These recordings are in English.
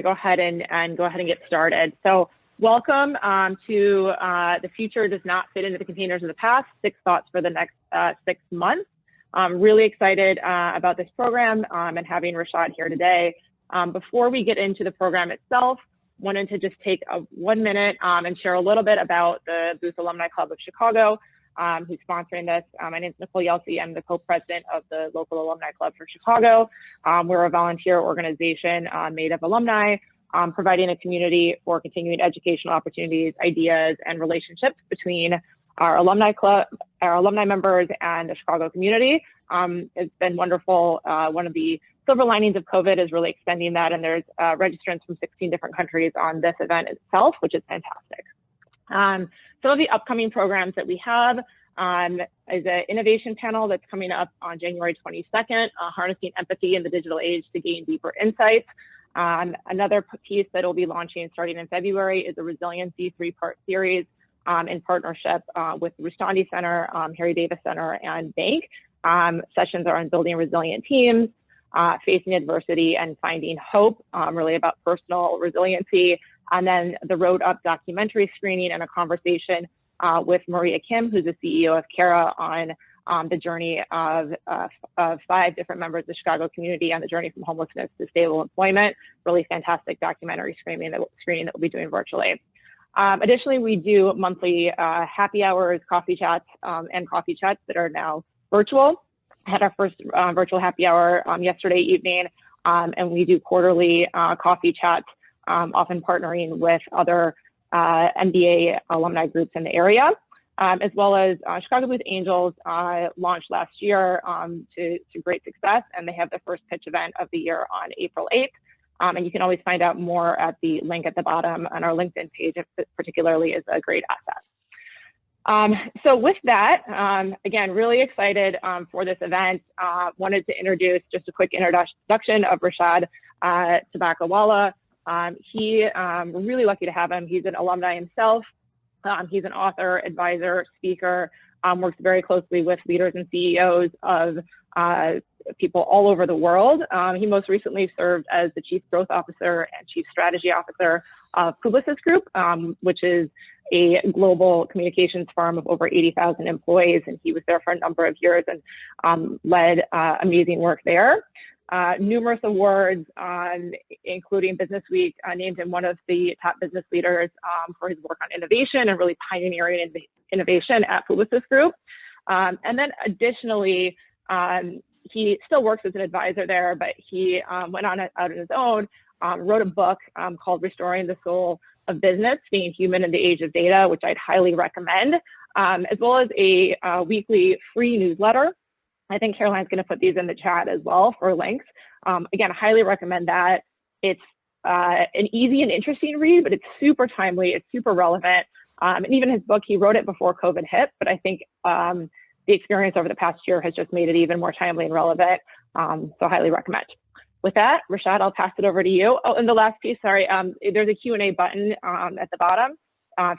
go ahead and get started. So welcome to The Future Does Not Fit into the Containers of the Past, 6 Thoughts for the Next 6 Months. I'm really excited about this program and having Rishad here today. Before we get into the program itself, wanted to just take 1 minute and share a little bit about the Booth Alumni Club of Chicago, who's sponsoring this. My name is Nicole Yelsey. I'm the co-president of the local alumni club for Chicago. We're a volunteer organization made of alumni, providing a community for continuing educational opportunities, ideas, and relationships between our alumni club, our alumni members, and the Chicago community. It's been wonderful. One of the silver linings of COVID is really extending that, and there's registrants from 16 different countries on this event itself, which is fantastic. Some of the upcoming programs that we have is an innovation panel that's coming up on January 22nd, Harnessing Empathy in the Digital Age to Gain Deeper Insights. Another piece that will be launching starting in February is a Resiliency 3-part series in partnership with the Rishad Center, Harry Davis Center, and Bank. Sessions are on building resilient teams, facing adversity, and finding hope, really about personal resiliency. And then the Road Up documentary screening and a conversation with Maria Kim, who's the CEO of CARA, on the journey of 5 different members of the Chicago community on the journey from homelessness to stable employment. Really fantastic documentary screening that we'll be doing virtually. Additionally, we do monthly happy hours, coffee chats, and coffee chats that are now virtual. I had our first virtual happy hour yesterday evening, and we do quarterly coffee chats, often partnering with other MBA alumni groups in the area, as well as Chicago Booth Angels launched last year to great success, and they have the first pitch event of the year on April 8th. And you can always find out more at the link at the bottom on our LinkedIn page, if it particularly is a great asset. So with that, again, really excited for this event. Wanted to introduce just a quick introduction of Rishad Tobaccowala. We're really lucky to have him. He's an alumni himself. He's an author, advisor, speaker, works very closely with leaders and CEOs of people all over the world. He most recently served as the Chief Growth Officer and Chief Strategy Officer of Publicis Group, which is a global communications firm of over 80,000 employees. And he was there for a number of years and led amazing work there. Numerous awards, including Business Week, named him one of the top business leaders for his work on innovation and really pioneering innovation at Publicis Group. And then additionally, he still works as an advisor there, but he went out on his own, wrote a book called Restoring the Soul of Business, Being Human in the Age of Data, which I'd highly recommend, as well as a weekly free newsletter. I think Caroline's going to put these in the chat as well for links. Again, highly recommend that. It's an easy and interesting read, but it's super timely, it's super relevant. And even his book, he wrote it before COVID hit, but I think the experience over the past year has just made it even more timely and relevant. So highly recommend. With that, Rishad, I'll pass it over to you. Oh, and the last piece, sorry, there's a Q&A button at the bottom.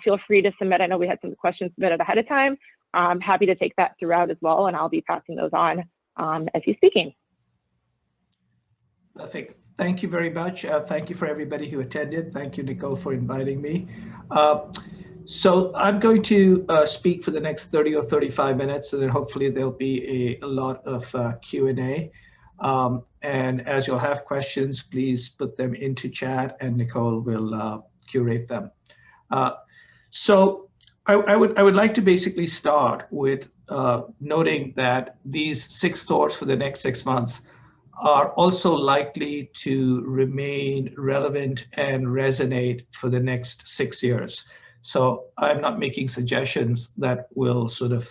Feel free to submit. I know we had some questions submitted ahead of time. I'm happy to take that throughout as well, and I'll be passing those on as he's speaking. Perfect. Thank you very much. Thank you for everybody who attended. Thank you, Nicole, for inviting me. So I'm going to speak for the next 30 or 35 minutes, and then hopefully there'll be a lot of Q&A. And as you'll have questions, please put them into chat, and Nicole will curate them. So I would like to basically start with noting that these 6 thoughts for the next 6 months are also likely to remain relevant and resonate for the next 6 years. So I'm not making suggestions that will sort of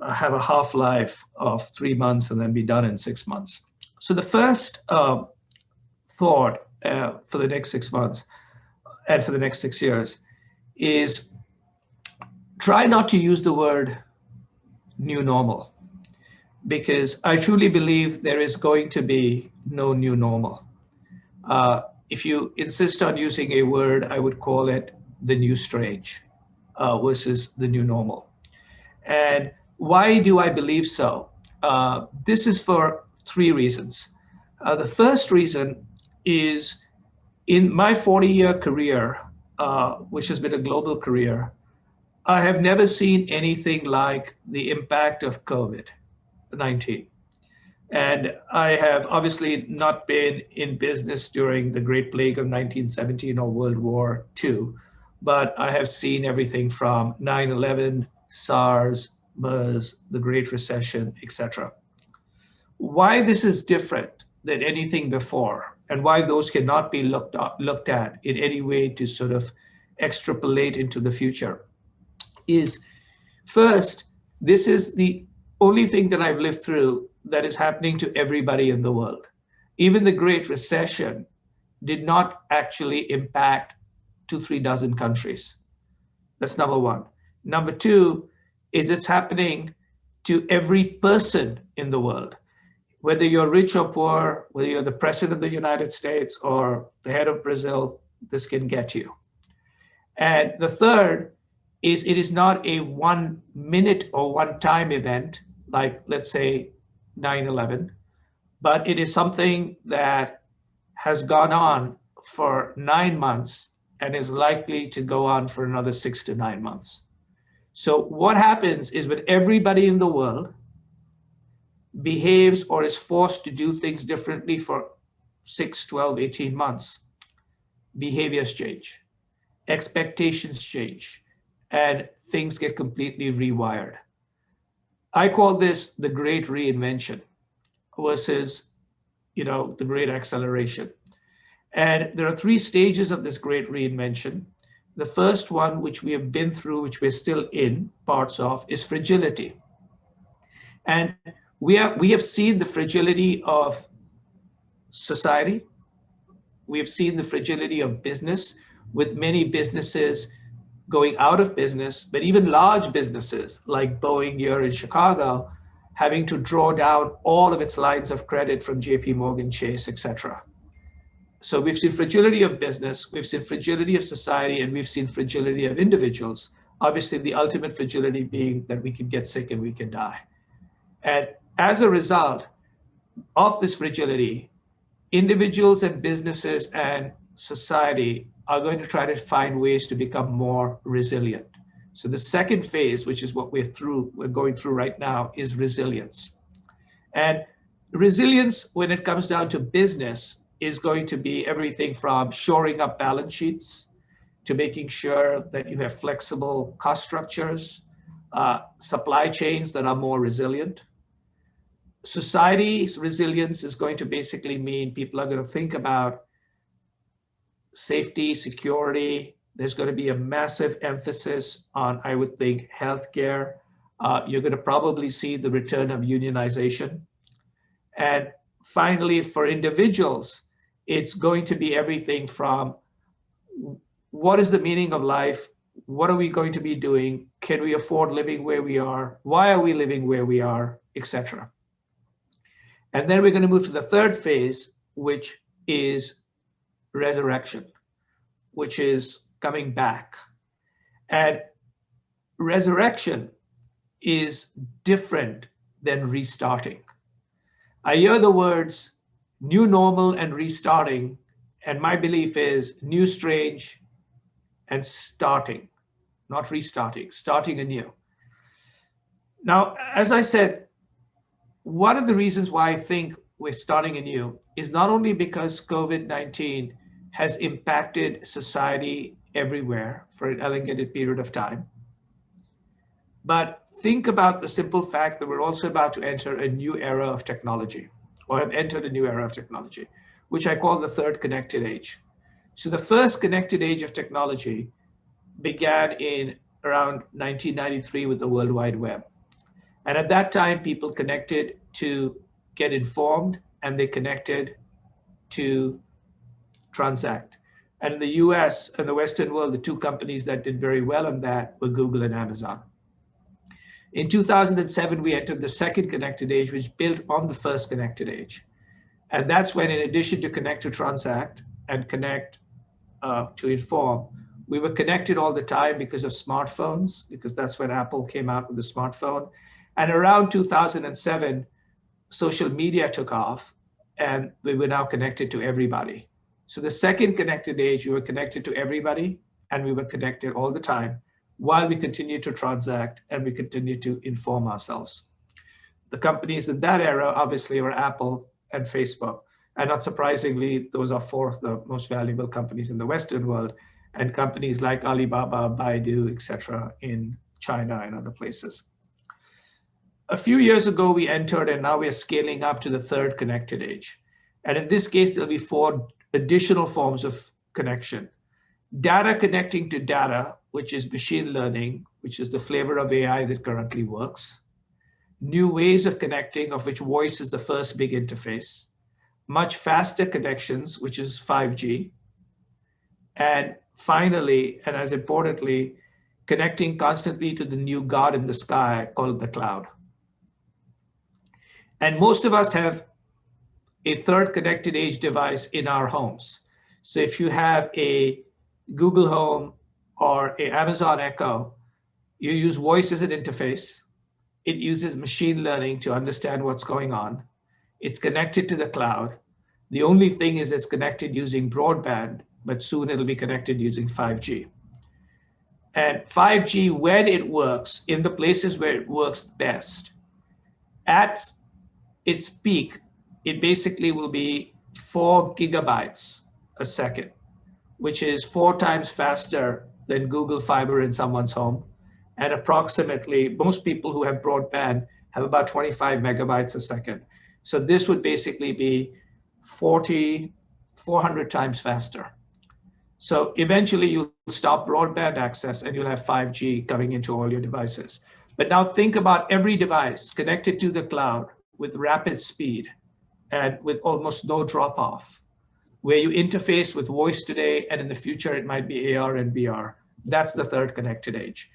have a half-life of 3 months and then be done in 6 months. So the first thought for the next 6 months and for the next 6 years is try not to use the word new normal, because I truly believe there is going to be no new normal. If you insist on using a word, I would call it the new strange versus the new normal. And why do I believe so? This is for 3 reasons. The first reason is In my 40-year career, which has been a global career, I have never seen anything like the impact of COVID-19. And I have obviously not been in business during the Great Plague of 1917 or World War II, but I have seen everything from 9/11, SARS, MERS, the Great Recession, etc. Why this is different than anything before, and why those cannot be looked at in any way to sort of extrapolate into the future, is first, this is the only thing that I've lived through that is happening to everybody in the world. Even the Great Recession did not actually impact 2-3 dozen countries. That's number one. Number two is it's happening to every person in the world. Whether you're rich or poor, whether you're the president of the United States or the head of Brazil, this can get you. And the third is it is not a 1 minute or one time event, like let's say 9/11, but it is something that has gone on for 9 months and is likely to go on for another 6 to 9 months. So what happens is when everybody in the world behaves or is forced to do things differently for 6, 12, 18 months, behaviors change, expectations change, and things get completely rewired. I call this the Great Reinvention versus, the Great Acceleration. And there are 3 stages of this Great Reinvention. The first one, which we have been through, which we're still in parts of, is fragility. And we have seen the fragility of society. We have seen the fragility of business, with many businesses going out of business, but even large businesses like Boeing here in Chicago having to draw down all of its lines of credit from JP Morgan Chase, etc. So we've seen fragility of business, we've seen fragility of society, and we've seen fragility of individuals. Obviously, the ultimate fragility being that we can get sick and we can die. And as a result of this fragility, individuals and businesses and society are going to try to find ways to become more resilient. So the second phase, which is what we're going through right now, is resilience. And resilience, when it comes down to business, is going to be everything from shoring up balance sheets to making sure that you have flexible cost structures, supply chains that are more resilient. Society's resilience is going to basically mean people are going to think about safety, security. There's going to be a massive emphasis on, I would think, healthcare. You're going to probably see the return of unionization. And finally, for individuals, it's going to be everything from what is the meaning of life? What are we going to be doing? Can we afford living where we are? Why are we living where we are, etc. And then we're going to move to the third phase, which is resurrection, which is coming back. And resurrection is different than restarting. I hear the words new normal and restarting, and my belief is new strange and starting, not restarting, starting anew. Now, as I said, one of the reasons why I think we're starting anew is not only because COVID-19 has impacted society everywhere for an elongated period of time, but think about the simple fact that we're also about to enter a new era of technology, or have entered a new era of technology, which I call the third connected age. So the first connected age of technology began in around 1993 with the World Wide Web. And at that time, people connected to get informed, and they connected to transact. And in the US and the Western world, the 2 companies that did very well on that were Google and Amazon. In 2007, we entered the second connected age, which built on the first connected age. And that's when, in addition to connect to transact and connect to inform, we were connected all the time because of smartphones, because that's when Apple came out with the smartphone. And around 2007, social media took off, and we were now connected to everybody. So the second connected age, we were connected to everybody and we were connected all the time while we continue to transact and we continue to inform ourselves. The companies in that era obviously were Apple and Facebook. And not surprisingly, those are four of the most valuable companies in the Western world, and companies like Alibaba, Baidu, etc. in China and other places. A few years ago, we entered, and now we are scaling up to the third connected age. And in this case, there'll be four additional forms of connection. Data connecting to data, which is machine learning, which is the flavor of AI that currently works. New ways of connecting, of which voice is the first big interface. Much faster connections, which is 5G. And finally, and as importantly, connecting constantly to the new God in the sky called the cloud. And most of us have a third connected age device in our homes. So if you have a Google Home or an Amazon Echo, you use voice as an interface. It uses machine learning to understand what's going on. It's connected to the cloud. The only thing is it's connected using broadband, but soon it'll be connected using 5G. And 5G, when it works, in the places where it works best, at its peak, it basically will be 4 gigabytes a second, which is 4 times faster than Google Fiber in someone's home. And approximately, most people who have broadband have about 25 megabytes a second. So this would basically be 400 times faster. So eventually you'll stop broadband access and you'll have 5G coming into all your devices. But now think about every device connected to the cloud with rapid speed and with almost no drop off, where you interface with voice today, and in the future it might be AR and VR. That's the third connected age.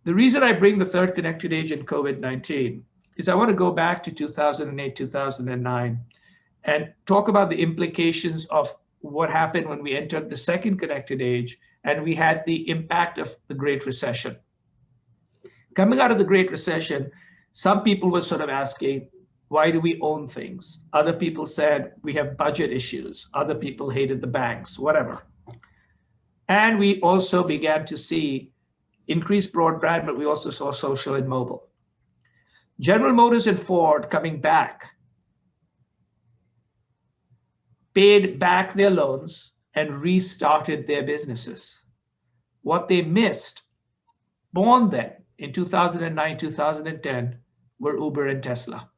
The reason I bring the third connected age in COVID-19 is I want to go back to 2008, 2009, and talk about the implications of what happened when we entered the second connected age and we had the impact of the Great Recession. Coming out of the Great Recession, some people were sort of asking, why do we own things? Other people said we have budget issues. Other people hated the banks, whatever. And we also began to see increased broadband, but we also saw social and mobile. General Motors and Ford coming back paid back their loans and restarted their businesses. What they missed, born then in 2009, 2010, were Uber and Tesla.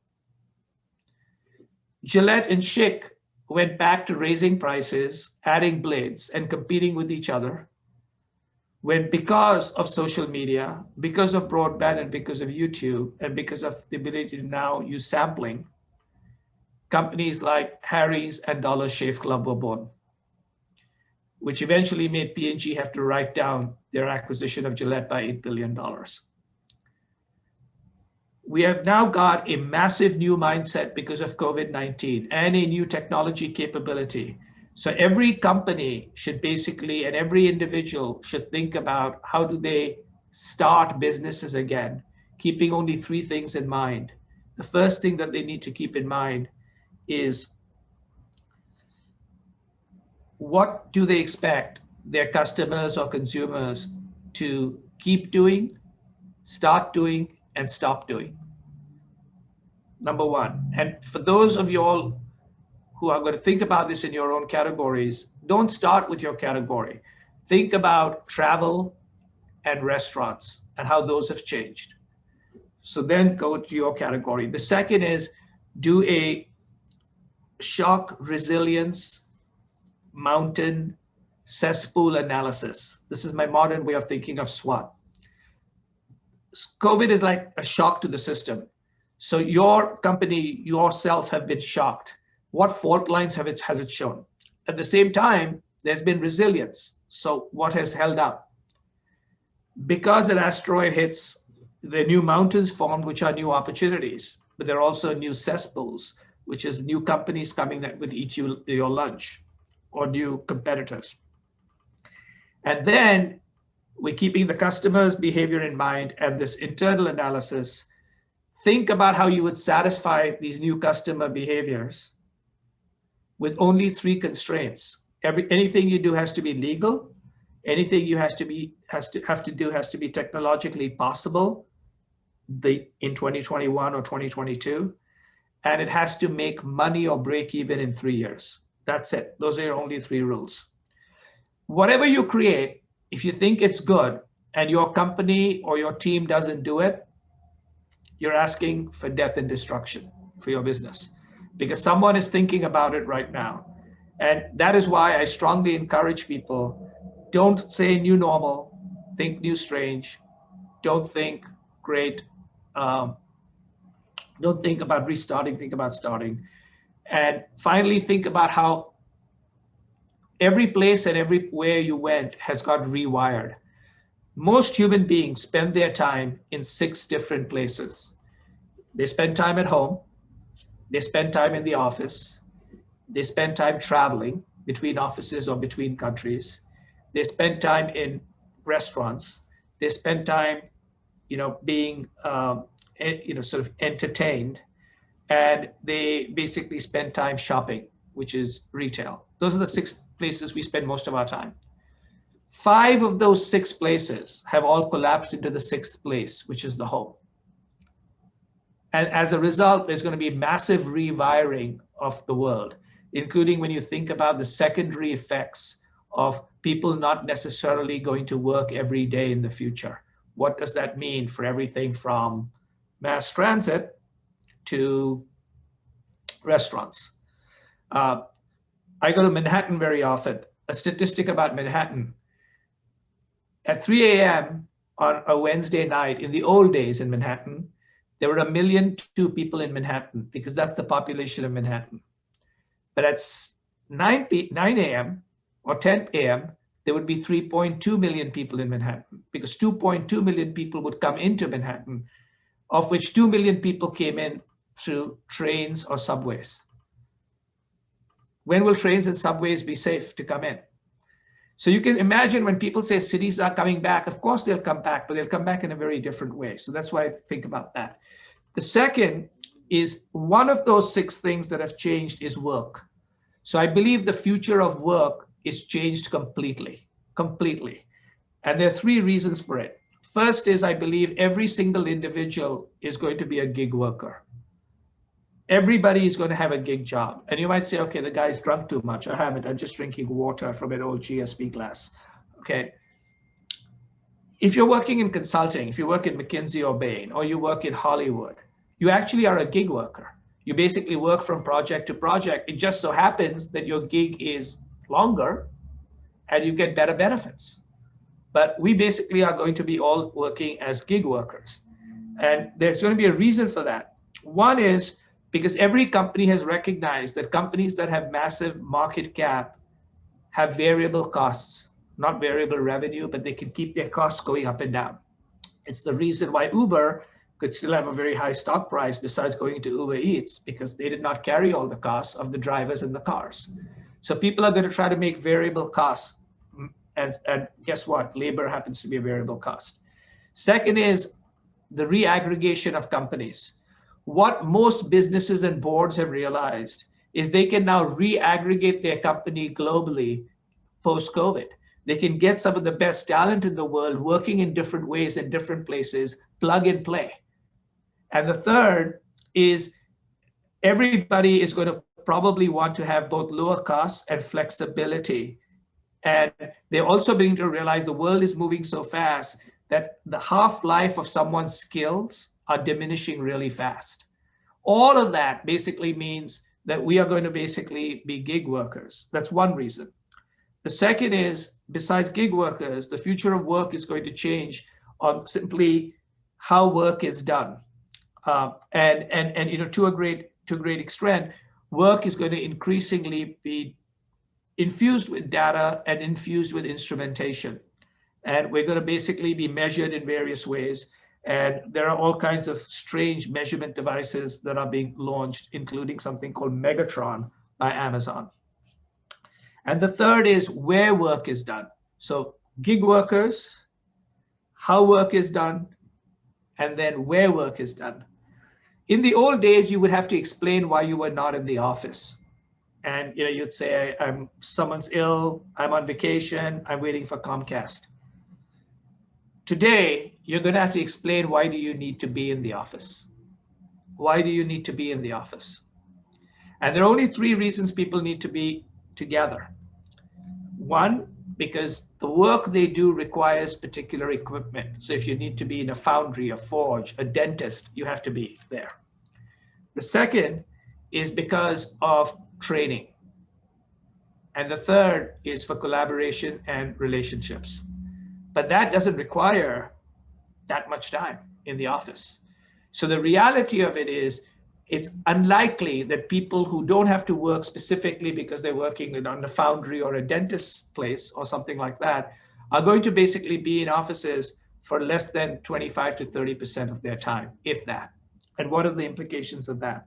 Gillette and Schick went back to raising prices, adding blades, and competing with each other, when because of social media, because of broadband, and because of YouTube, and because of the ability to now use sampling, companies like Harry's and Dollar Shave Club were born, which eventually made P&G have to write down their acquisition of Gillette by $8 billion. We have now got a massive new mindset because of COVID-19 and a new technology capability. So every company should basically, and every individual should think about how do they start businesses again, keeping only 3 things in mind. The first thing that they need to keep in mind is, what do they expect their customers or consumers to keep doing, start doing, and stop doing? Number one. And for those of you all who are going to think about this in your own categories, don't start with your category. Think about travel and restaurants and how those have changed. So then go to your category. The second is do a shock resilience mountain cesspool analysis. This is my modern way of thinking of SWOT. COVID is like a shock to the system. So your company, yourself have been shocked. What fault lines has it shown? At the same time, there's been resilience. So what has held up? Because an asteroid hits, the new mountains formed, which are new opportunities, but there are also new cesspools, which is new companies coming that would eat your lunch, or new competitors. And then we're keeping the customer's behavior in mind and this internal analysis. Think about how you would satisfy these new customer behaviors with only 3 constraints. Anything you do has to be legal. Anything you have to do has to be technologically possible in 2021 or 2022. And it has to make money or break even in 3 years. That's it. Those are your only 3 rules. Whatever you create, if you think it's good and your company or your team doesn't do it, you're asking for death and destruction for your business, because someone is thinking about it right now. And that is why I strongly encourage people, don't say new normal, think new strange, don't think great, don't think about restarting, think about starting. And finally, think about how every place and everywhere you went has got rewired. Most human beings spend their time in 6 different places. They spend time at home, they spend time in the office, they spend time traveling between offices or between countries, they spend time in restaurants, they spend time, being, sort of entertained, and they basically spend time shopping, which is retail. Those are the 6 places we spend most of our time. 5 of those 6 places have all collapsed into the 6th place, which is the home. And as a result, there's going to be massive rewiring of the world, including when you think about the secondary effects of people not necessarily going to work every day in the future. What does that mean for everything from mass transit to restaurants? I go to Manhattan very often. A statistic about Manhattan: at 3 a.m. on a Wednesday night, in the old days in Manhattan, there were 1.2 million people in Manhattan, because that's the population of Manhattan. But at 9 a.m. or 10 a.m., there would be 3.2 million people in Manhattan, because 2.2 million people would come into Manhattan, of which 2 million people came in through trains or subways. When will trains and subways be safe to come in? So you can imagine when people say cities are coming back, of course they'll come back, but they'll come back in a very different way. So that's why I think about that. The second is, one of those 6 things that have changed is work. So I believe the future of work is changed completely. And there are 3 reasons for it. First is, I believe every single individual is going to be a gig worker. Everybody is going to have a gig job. And you might say, okay, the guy's drunk too much. I haven't. I'm just drinking water from an old GSP glass. Okay. If you're working in consulting, if you work in McKinsey or Bain, or you work in Hollywood, you actually are a gig worker. You basically work from project to project. It just so happens that your gig is longer and you get better benefits. But we basically are going to be all working as gig workers. And there's going to be a reason for that. One is because every company has recognized that companies that have massive market cap have variable costs, not variable revenue, but they can keep their costs going up and down. It's the reason why Uber could still have a very high stock price besides going to Uber Eats, because they did not carry all the costs of the drivers and the cars. So people are going to try to make variable costs. And guess what? Labor happens to be a variable cost. Second is the reaggregation of companies. What most businesses and boards have realized is they can now reaggregate their company globally post-COVID. They can get some of the best talent in the world working in different ways in different places, plug and play. And the third is everybody is going to probably want to have both lower costs and flexibility. And they're also beginning to realize the world is moving so fast that the half-life of someone's skills are diminishing really fast. All of that basically means that we are going to basically be gig workers. That's one reason. The second is, besides gig workers, the future of work is going to change on simply how work is done. To a great extent, work is going to increasingly be infused with data and infused with instrumentation. And we're going to basically be measured in various ways. And there are all kinds of strange measurement devices that are being launched, including something called Megatron by Amazon. And the third is where work is done. So gig workers, how work is done, and then where work is done. In the old days, you would have to explain why you were not in the office. And you'd say, someone's ill, I'm on vacation, I'm waiting for Comcast. Today, you're going to have to explain, why do you need to be in the office? Why do you need to be in the office? And there are only 3 reasons people need to be together. 1, because the work they do requires particular equipment. So if you need to be in a foundry, a forge, a dentist, you have to be there. The second is because of training. And the third is for collaboration and relationships. But that doesn't require that much time in the office. So the reality of it is, it's unlikely that people who don't have to work specifically because they're working on a foundry or a dentist's place or something like that are going to basically be in offices for less than 25 to 30% of their time, if that. And what are the implications of that?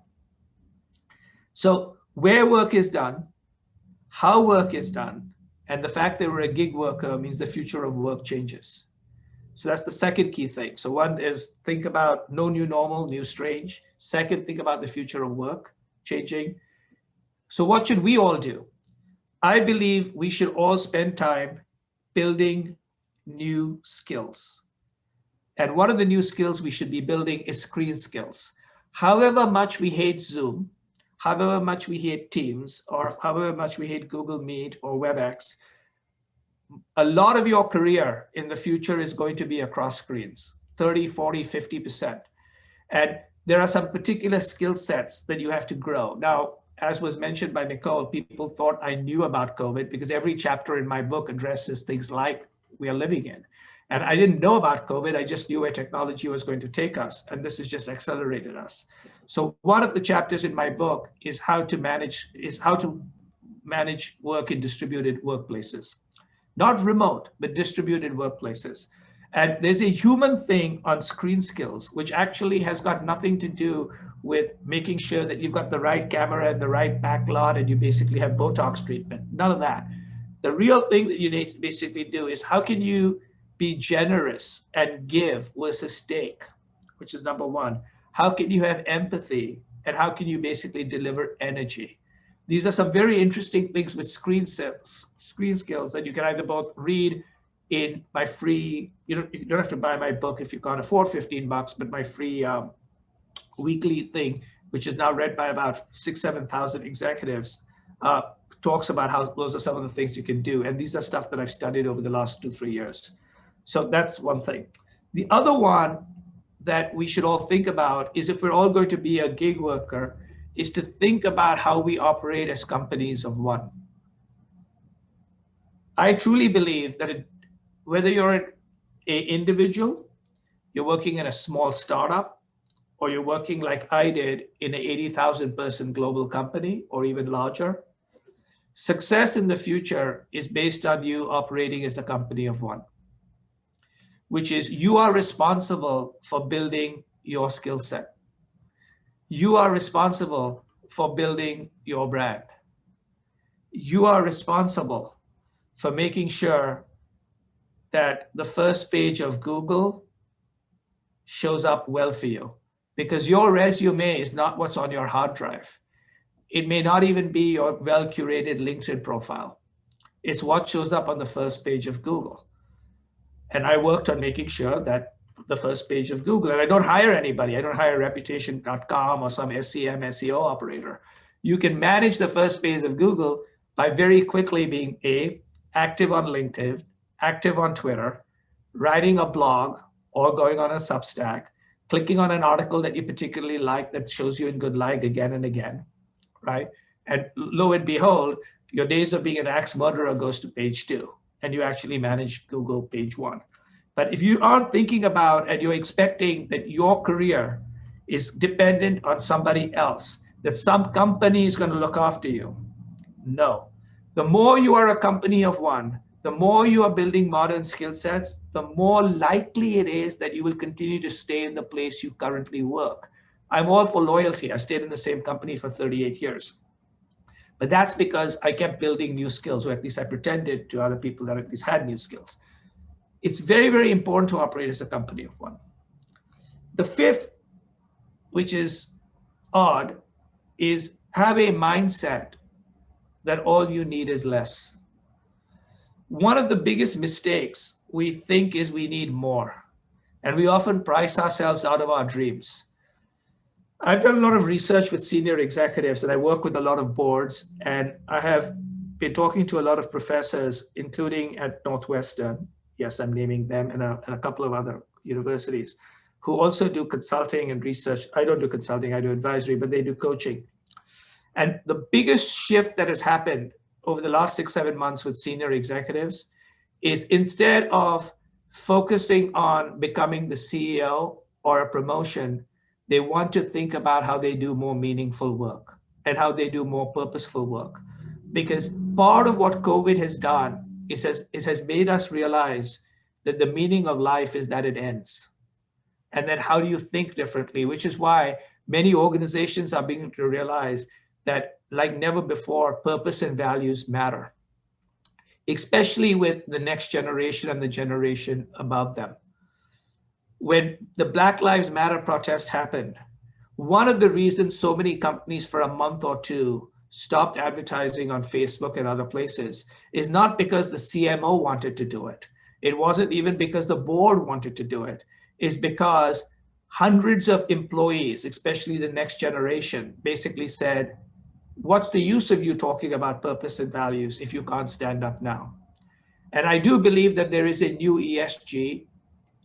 So where work is done, how work is done, and the fact that we're a gig worker means the future of work changes. So that's the second key thing. So one is, think about no new normal, new strange. Second, think about the future of work changing. So what should we all do? I believe we should all spend time building new skills. And one of the new skills we should be building is screen skills. However much we hate Zoom, however much we hate Teams, or however much we hate Google Meet or WebEx, a lot of your career in the future is going to be across screens, 30, 40, 50%. And there are some particular skill sets that you have to grow. Now, as was mentioned by Nicole, people thought I knew about COVID because every chapter in my book addresses things like we are living in. And I didn't know about COVID, I just knew where technology was going to take us. And this has just accelerated us. So one of the chapters in my book is how to manage work in distributed workplaces. Not remote, but distributed workplaces. And there's a human thing on screen skills, which actually has got nothing to do with making sure that you've got the right camera and the right backlot and you basically have Botox treatment. None of that. The real thing that you need to basically do is, how can you be generous and give versus take, which is number one. How can you have empathy, and how can you basically deliver energy? These are some very interesting things with screen skills that you can either both read in my free, you don't have to buy my book if you can't afford $15, but my free weekly thing, which is now read by about 7,000 executives, talks about how those are some of the things you can do. And these are stuff that I've studied over the last 2-3 years. So that's one thing. The other one that we should all think about is, if we're all going to be a gig worker, is to think about how we operate as companies of one. I truly believe that whether you're an individual, you're working in a small startup, or you're working like I did in an 80,000 person global company or even larger, success in the future is based on you operating as a company of one, which is you are responsible for building your skill set. You are responsible for building your brand. You are responsible for making sure that the first page of Google shows up well for you, because your resume is not what's on your hard drive. It may not even be your well-curated LinkedIn profile. It's what shows up on the first page of Google. And I worked on making sure that the first page of Google, and I don't hire anybody. I don't hire Reputation.com or some SEM, SEO operator. You can manage the first page of Google by very quickly being active on LinkedIn, active on Twitter, writing a blog or going on a Substack, clicking on an article that you particularly like that shows you in good light again and again, right? And lo and behold, your days of being an axe murderer goes to page 2, and you actually manage Google page 1. But if you aren't thinking about, and you're expecting that your career is dependent on somebody else, that some company is going to look after you, no. The more you are a company of one, the more you are building modern skill sets, the more likely it is that you will continue to stay in the place you currently work. I'm all for loyalty. I stayed in the same company for 38 years. But that's because I kept building new skills, or at least I pretended to other people that at least had new skills. It's very, very important to operate as a company of one. The fifth, which is odd, is have a mindset that all you need is less. One of the biggest mistakes we think is we need more, and we often price ourselves out of our dreams. I've done a lot of research with senior executives, and I work with a lot of boards, and I have been talking to a lot of professors, including at Northwestern. Yes, I'm naming them, and a couple of other universities, who also do consulting and research. I don't do consulting, I do advisory, but they do coaching. And the biggest shift that has happened over the last 6-7 months with senior executives is, instead of focusing on becoming the CEO or a promotion, they want to think about how they do more meaningful work and how they do more purposeful work. Because part of what COVID has done is it has made us realize that the meaning of life is that it ends. And then how do you think differently? Which is why many organizations are beginning to realize that, like never before, purpose and values matter, especially with the next generation and the generation above them. When the Black Lives Matter protest happened, one of the reasons so many companies for a month or two stopped advertising on Facebook and other places is not because the CMO wanted to do it. It wasn't even because the board wanted to do it. It's because hundreds of employees, especially the next generation, basically said, what's the use of you talking about purpose and values if you can't stand up now? And I do believe that there is a new ESG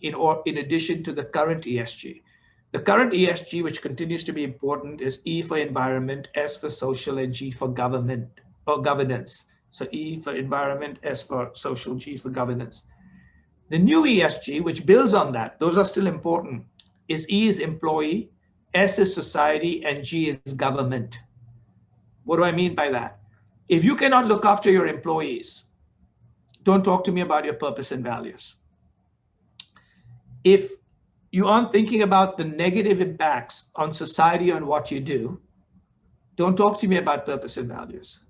in addition to the current ESG. The current ESG, which continues to be important, is E for environment, S for social, and G for government or governance. So E for environment, S for social, G for governance. The new ESG, which builds on that, those are still important, is E is employee, S is society, and G is government. What do I mean by that? If you cannot look after your employees, don't talk to me about your purpose and values. If you aren't thinking about the negative impacts on society on what you do, don't talk to me about purpose and values.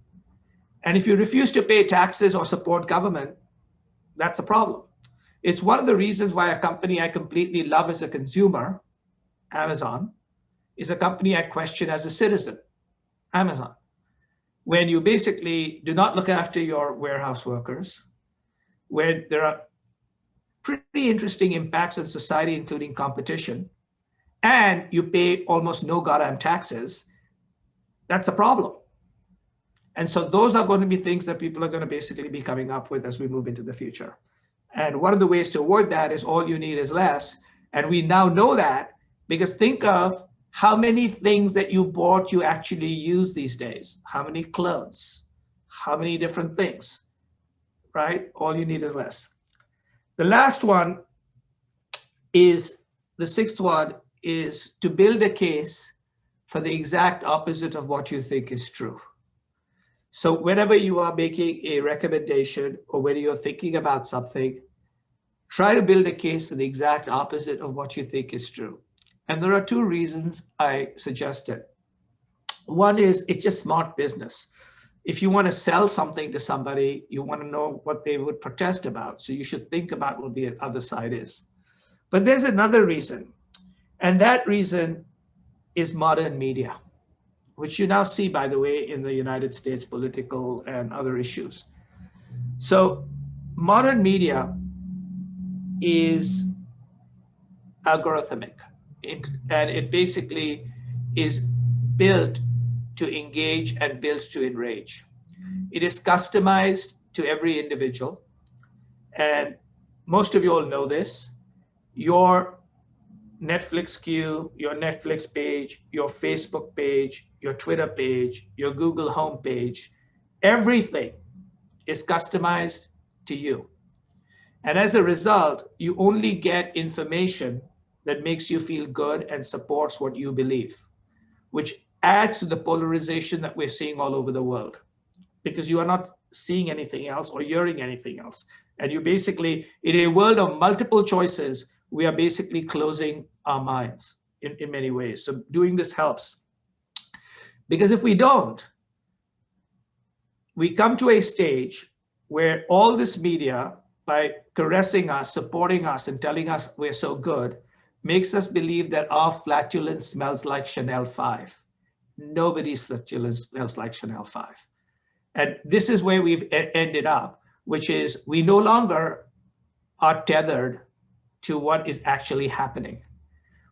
And if you refuse to pay taxes or support government, that's a problem. It's one of the reasons why a company I completely love as a consumer, Amazon, is a company I question as a citizen, Amazon. When you basically do not look after your warehouse workers, where there are pretty interesting impacts on society, including competition, and you pay almost no goddamn taxes, that's a problem. And so those are going to be things that people are going to basically be coming up with as we move into the future. And one of the ways to avoid that is all you need is less. And we now know that, because think of how many things that you bought you actually use these days. How many clothes? How many different things, right? All you need is less. The last one is, the sixth one is to build a case for the exact opposite of what you think is true. So whenever you are making a recommendation or when you're thinking about something, try to build a case for the exact opposite of what you think is true. And there are two reasons I suggest it. One is it's just smart business. If you want to sell something to somebody, you want to know what they would protest about. So you should think about what the other side is. But there's another reason. And that reason is modern media, which you now see, by the way, in the United States political and other issues. So modern media is algorithmic, and it basically is built to engage and built to enrage. It is customized to every individual. And most of you all know this. Your Netflix queue, your Netflix page, your Facebook page, your Twitter page, your Google home page, everything is customized to you. And as a result, you only get information that makes you feel good and supports what you believe, which adds to the polarization that we're seeing all over the world, because you are not seeing anything else or hearing anything else. And you basically, in a world of multiple choices, we are basically closing our minds in many ways. So doing this helps. Because if we don't, we come to a stage where all this media, by caressing us, supporting us, and telling us we're so good, makes us believe that our flatulence smells like Chanel 5. Nobody's flatulence smells like Chanel 5. And this is where we've ended up, which is we no longer are tethered to what is actually happening.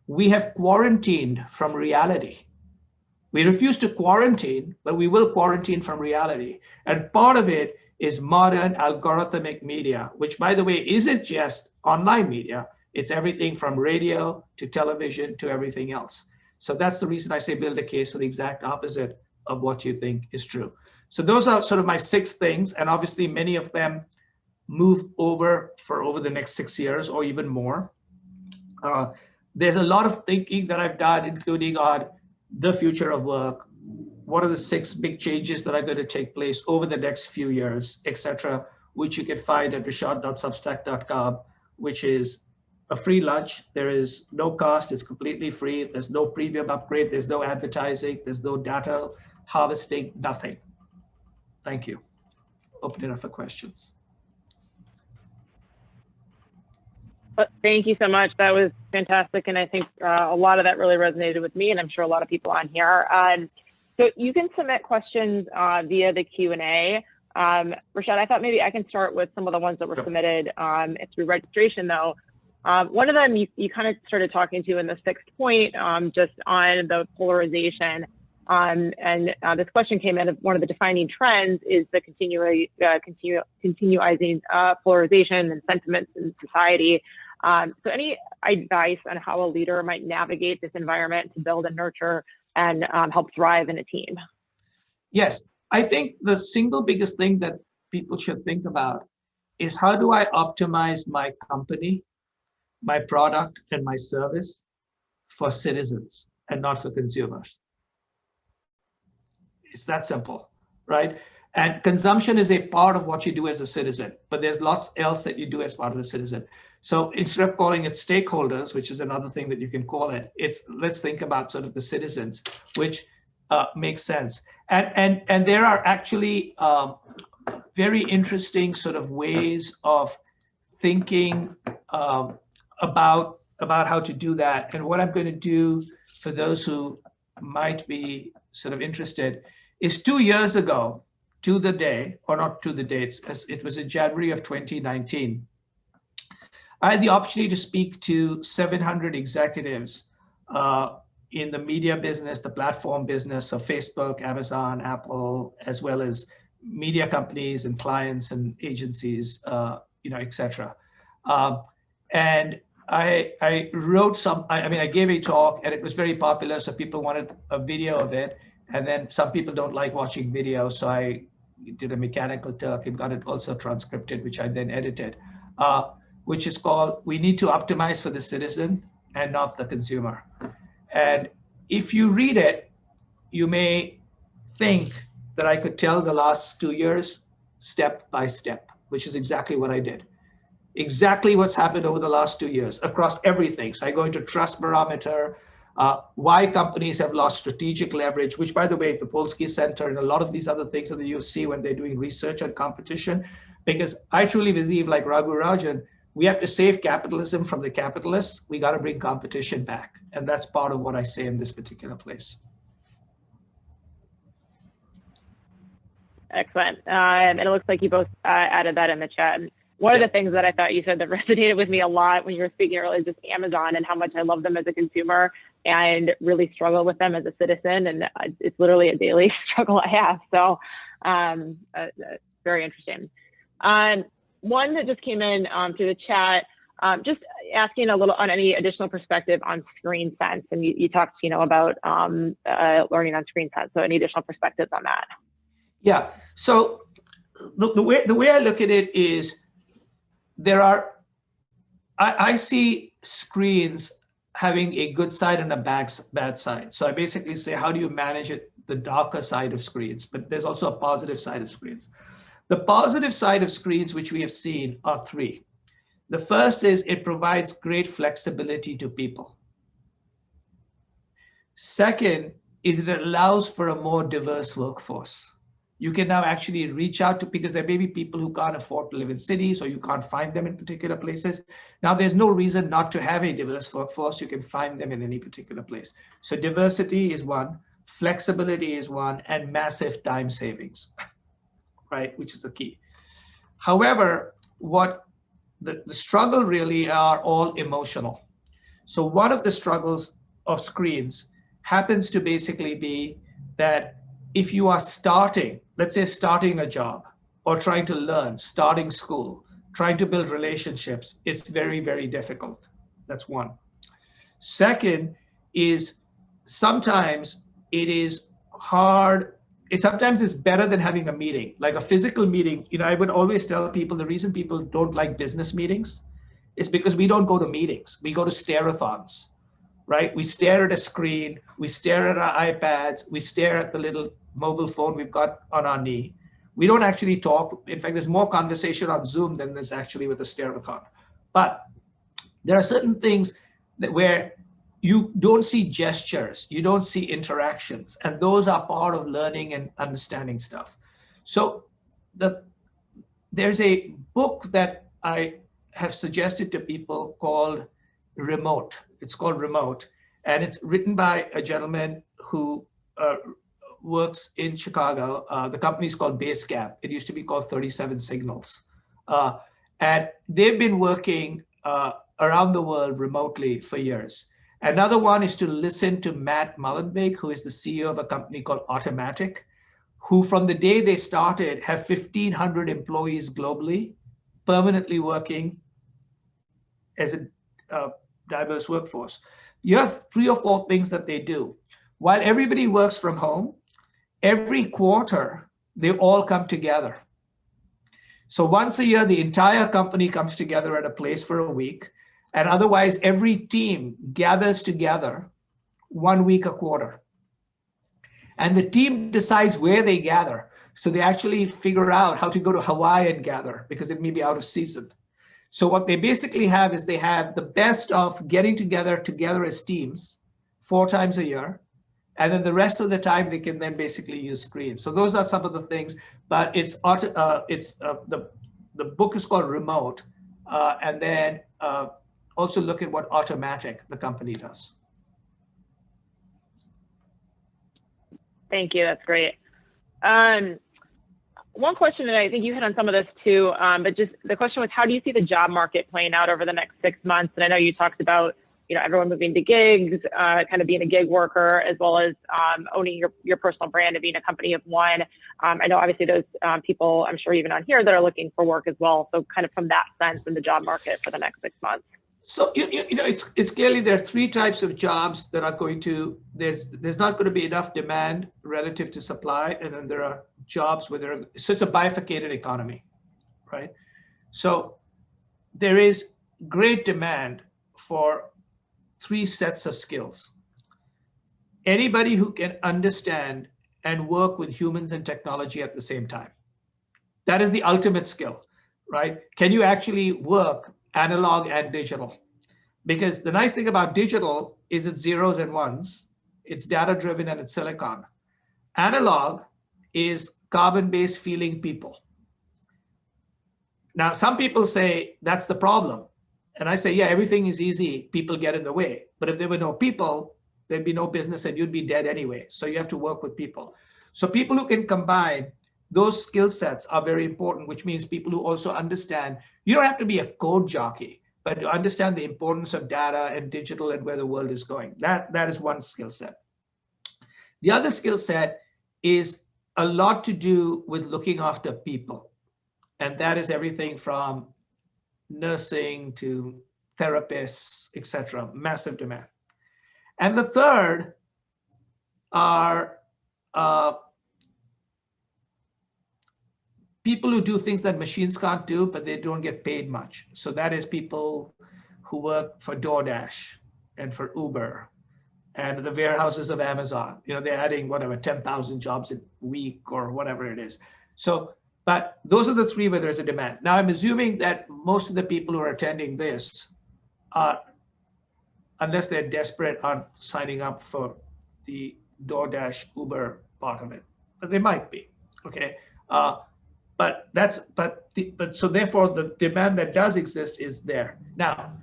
We have quarantined from reality. We refuse to quarantine, but we will quarantine from reality. And part of it is modern algorithmic media, which, by the way, isn't just online media. It's everything from radio to television to everything else. So that's the reason I say build a case for the exact opposite of what you think is true. So those are sort of my 6 things. And obviously, many of them move over the next 6 years or even more. There's a lot of thinking that I've done, including on the future of work. What are the 6 big changes that are going to take place over the next few years, etc., which you can find at rishad.substack.com, which is a free lunch. There is no cost. It's completely free. There's no premium upgrade. There's no advertising. There's no data harvesting, nothing. Thank you. Open it up for questions. Thank you so much. That was fantastic. And I think a lot of that really resonated with me, and I'm sure a lot of people on here. So you can submit questions via the Q&A. Rishad, I thought maybe I can start with some of the ones that were submitted through registration, though. One of them you kind of started talking to in the 6th point, just on the polarization. And this question came in of one of the defining trends is the continuing polarization and sentiments in society. So any advice on how a leader might navigate this environment to build and nurture and help thrive in a team? Yes, I think the single biggest thing that people should think about is how do I optimize my company, my product, and my service for citizens and not for consumers. It's that simple, right? And consumption is a part of what you do as a citizen, but there's lots else that you do as part of a citizen. So instead of calling it stakeholders, which is another thing that you can call it, let's think about sort of the citizens, which makes sense. And there are actually very interesting sort of ways of thinking about how to do that. And what I'm going to do for those who might be sort of interested is 2 years ago, to the day, or not to the dates, as it was in January of 2019, I had the opportunity to speak to 700 executives in the media business, the platform business of Facebook, Amazon, Apple, as well as media companies and clients and agencies, et cetera. And I wrote I gave a talk and it was very popular, so people wanted a video of it. And then some people don't like watching video, so I did a Mechanical Turk and got it also transcripted, which I then edited, which is called, "We Need to Optimize for the Citizen and Not the Consumer." And if you read it, you may think that I could tell the last 2 years step by step, which is exactly what I did. Exactly what's happened over the last 2 years across everything. So I go into trust barometer, why companies have lost strategic leverage, which, by the way, the Polsky Center and a lot of these other things that you see when they're doing research on competition, because I truly believe, like Raghu Rajan, we have to save capitalism from the capitalists. We got to bring competition back. And that's part of what I say in this particular place. Excellent. And it looks like you both added that in the chat. One of the things that I thought you said that resonated with me a lot when you were speaking earlier is just Amazon and how much I love them as a consumer and really struggle with them as a citizen. And it's literally a daily struggle I have. So very interesting. One that just came in through the chat, just asking a little on any additional perspective on screen sense. And you talked, about learning on screen sense. So any additional perspectives on that? Yeah. So the way I look at it is, I see screens having a good side and a bad side. So I basically say, how do you manage it, the darker side of screens? But there's also a positive side of screens. The positive side of screens, which we have seen, are 3. The first is it provides great flexibility to people. Second is it allows for a more diverse workforce. You can now actually reach out to, because there may be people who can't afford to live in cities or you can't find them in particular places. Now, there's no reason not to have a diverse workforce. You can find them in any particular place. So diversity is one, flexibility is one, and massive time savings. right? Which is the key. However, what the struggle really are all emotional. So one of the struggles of screens happens to basically be that if you are starting, let's say starting a job or trying to learn, starting school, trying to build relationships, it's very, very difficult. That's one. Second is sometimes it is hard. It sometimes is better than having a meeting, like a physical meeting. You know, I would always tell people the reason people don't like business meetings is because we don't go to meetings. We go to stare-a-thons, right? We stare at a screen, we stare at our iPads, we stare at the little mobile phone we've got on our knee. We don't actually talk. In fact, there's more conversation on Zoom than there's actually with a stare-a-thon. But there are certain things that where you don't see gestures, you don't see interactions, and those are part of learning and understanding stuff. So there's a book that I have suggested to people called Remote. It's called Remote, and it's written by a gentleman who works in Chicago. The company is called Basecamp. It used to be called 37 Signals. And they've been working around the world remotely for years. Another one is to listen to Matt Mullenweg, who is the CEO of a company called Automatic, who from the day they started have 1,500 employees globally, permanently working as a diverse workforce. You have 3 or 4 things that they do. While everybody works from home, every quarter, they all come together. So once a year, the entire company comes together at a place for a week. And otherwise, every team gathers together 1 week a quarter. And the team decides where they gather. So they actually figure out how to go to Hawaii and gather because it may be out of season. So what they basically have is they have the best of getting together as teams 4 times a year. And then the rest of the time, they can then basically use screens. So those are some of the things, but the book is called Remote. And then also look at what Automatic, the company, does. Thank you. That's great. One question, and I think you hit on some of this too, but just the question was, how do you see the job market playing out over the next 6 months? And I know you talked about, you know, everyone moving to gigs, kind of being a gig worker, as well as owning your personal brand and being a company of one. I know obviously those people, I'm sure even on here, that are looking for work as well. So kind of from that sense in the job market for the next 6 months. So, you know, it's clearly there are 3 types of jobs that are going to, there's not going to be enough demand relative to supply. And then there are jobs where so it's a bifurcated economy, right? So there is great demand for 3 sets of skills. Anybody who can understand and work with humans and technology at the same time. That is the ultimate skill, right? Can you actually work analog and digital? Because the nice thing about digital is it's zeros and ones. It's data-driven and it's silicon. Analog is carbon-based feeling people. Now, some people say that's the problem. And I say, yeah, everything is easy. People get in the way. But if there were no people, there'd be no business and you'd be dead anyway. So you have to work with people. So people who can combine those skill sets are very important, which means people who also understand, you don't have to be a code jockey, but to understand the importance of data and digital and where the world is going. That is one skill set. The other skill set is a lot to do with looking after people. And that is everything from nursing to therapists, etc. Massive demand. And the third are people who do things that machines can't do, but they don't get paid much. So that is people who work for DoorDash and for Uber and the warehouses of Amazon. You know, they're adding whatever, 10,000 jobs a week or whatever it is. So, but those are the 3 where there's a demand. Now, I'm assuming that most of the people who are attending this are, unless they're desperate, aren't signing up for the DoorDash Uber part of it, but they might be, okay? So therefore the demand that does exist is there. Now,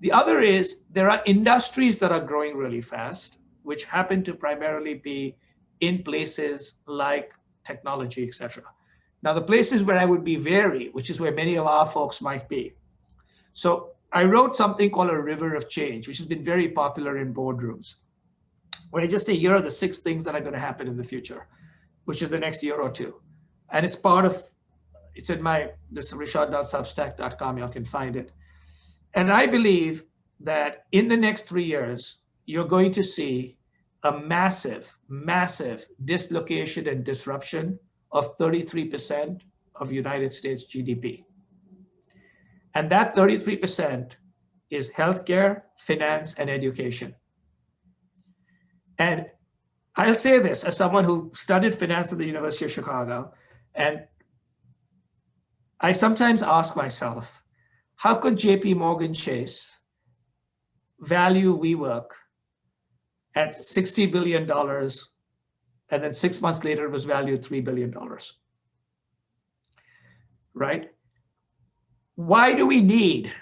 the other is there are industries that are growing really fast, which happen to primarily be in places like technology, etc. Now, the places where I would be wary, which is where many of our folks might be. So I wrote something called a river of change, which has been very popular in boardrooms, where I just say, here are the 6 things that are going to happen in the future, which is the next year or two. And it's it's in this rishad.substack.com, you can find it. And I believe that in the next 3 years, you're going to see a massive, massive dislocation and disruption of 33% of United States GDP. And that 33% is healthcare, finance, and education. And I'll say this as someone who studied finance at the University of Chicago, and I sometimes ask myself, how could JP Morgan Chase value WeWork at $60 billion, and then 6 months later it was valued $3 billion, right? Why do we need,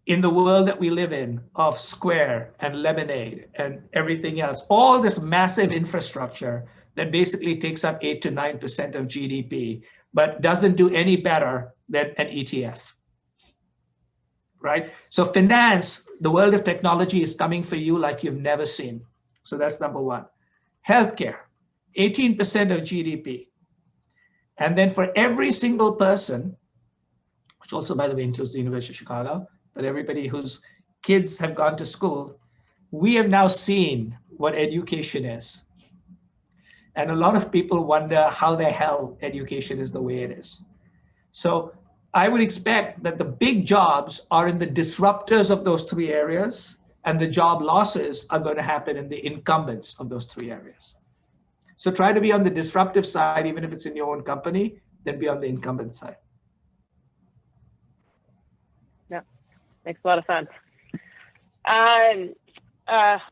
in the world that we live in, of Square and Lemonade and everything else, all this massive infrastructure that basically takes up 8 to 9% of GDP, but doesn't do any better than an ETF, right? So finance, the world of technology is coming for you like you've never seen. So that's number one. Healthcare, 18% of GDP. And then for every single person, which also, by the way, includes the University of Chicago, but everybody whose kids have gone to school, we have now seen what education is. And a lot of people wonder how the hell education is the way it is. So I would expect that the big jobs are in the disruptors of those 3 areas, and the job losses are going to happen in the incumbents of those 3 areas. So try to be on the disruptive side, even if it's in your own company, then be on the incumbent side. Yeah, makes a lot of sense.